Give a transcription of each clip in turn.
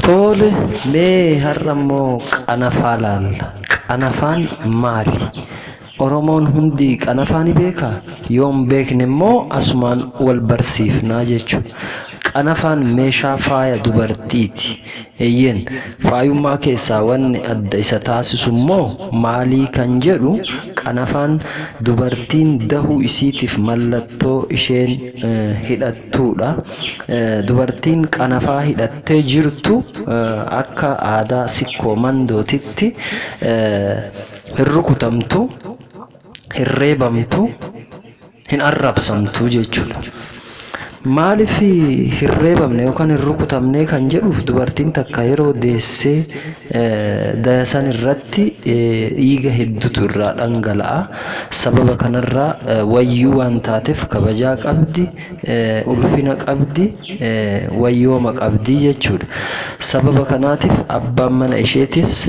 Tole mee har'ammoo qanafaa laalla. Qanafaan maali? Oromoon hundi qanafaa ni beekaa? Yoo hin beekne immoo asumaan wal barsiifnaa jechuudha. Qanafaan meeshaa faaya dubartiiti. Eeyyeen faayummaa keessaa wanni adda isa taasisu immoo maalii kan jedhu qanafaan dubartiin dahuu isiitiif mallattoo isheen hidhattuudha. Dubartiin qanafaa hidhattee jirtu akka aadaa sikkoo mandootitti hin rukutamtu, hin reebamtu, hin arrabsamtu jechuudha. Maaliif hin reebamne yookaan hin rukutamne kan jedhuuf dubartiin takka yeroo deessee dayasan irratti dhiiga hedduutu irraa dhangala'a. Sababa kanarraa wayyuu waan taateef kabajaa qabdi, ulfina qabdi, wayyooma qabdi jechuudha. Sababa kanaatiif abbaan mana isheetis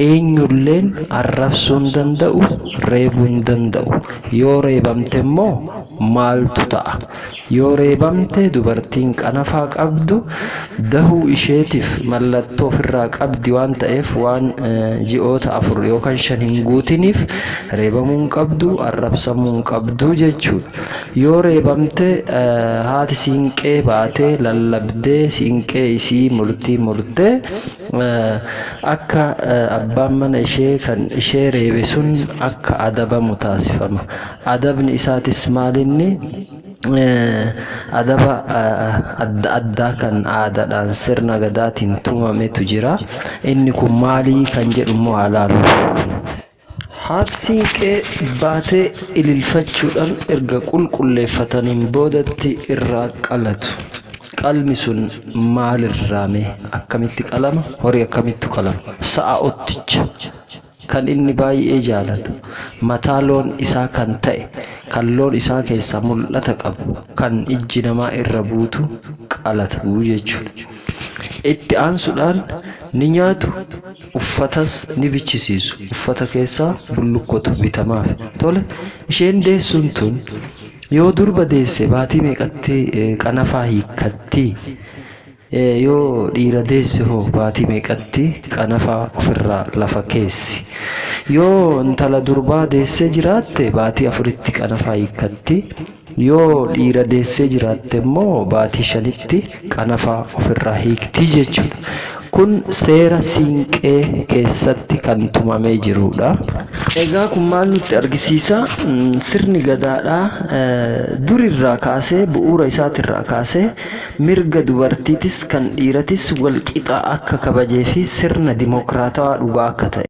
eenyulleen arrabsuu hin danda'u, reebuu hin danda'u. Yoo reebamte immoo maaltu ta'a? Yoo reebamte dubartiin qanafaa qabdu dahuu isheetiif mallattoo ofirraa qabdi waan ta'eef waan ji'oota 4 yookaan 5 hin guutiniif reebamuu hin qabdu, arrabsamuu hin qabdu jechuudha. Yoo reebamte haati siinqee baatee lallabdee siinqee isii murtii murtee akka abbaan mana ishee kan ishee reebe sun akka adabamu taasifama. Adabni isaatis maalinni adaba adda addaa kan aadaadhaan sirna gadaatiin tumametu jira. Inni kun maalii kan jedhu immoo ilaallu. Haati siinqee baatee ililfachuudhaan erga qulqulleeffataniin boodatti irraa qalatu. Qalmi sun maalirraa mee? Akkamitti qalama? Horii akkamitti qalama? Sa'a otticha kan inni baay'ee jaalatu, mataa loon isaa kan ta'e, kan loon isaa keessaa mul'ata qabu, kan ijji namaa irra buutu qalatu jechuudha. Itti aansuudhaan ni nyaatu, uffatas ni bichisiisu. Uffata keessaa bullukkootu bitamaaf. Tole, isheen deessuun tun yoo durba deesse baatii meeqatti qanafaa hiikkatti? Yoo dhiira deesse hoo baatii meeqatti qanafaa ofirraa lafa keessi? Yoo intala durbaa deessee jiraatte baatii 4tti qanafaa hiikkatti. Yoo dhiira deessee jiraatte immoo baatii 5tti qanafaa ofirraa hiikti jechuudha. Kun seera siinqee keessatti kan tumamee jirudha. Egaa kun maal nutti argisiisa? Sirni gadaadhaa durirraa kaasee bu'uura isaatirraa kaasee mirga dubartiitis kan dhiiratis wal qixa akka kabajee fi sirna dimokiraatawaa dhugaa akka ta'e.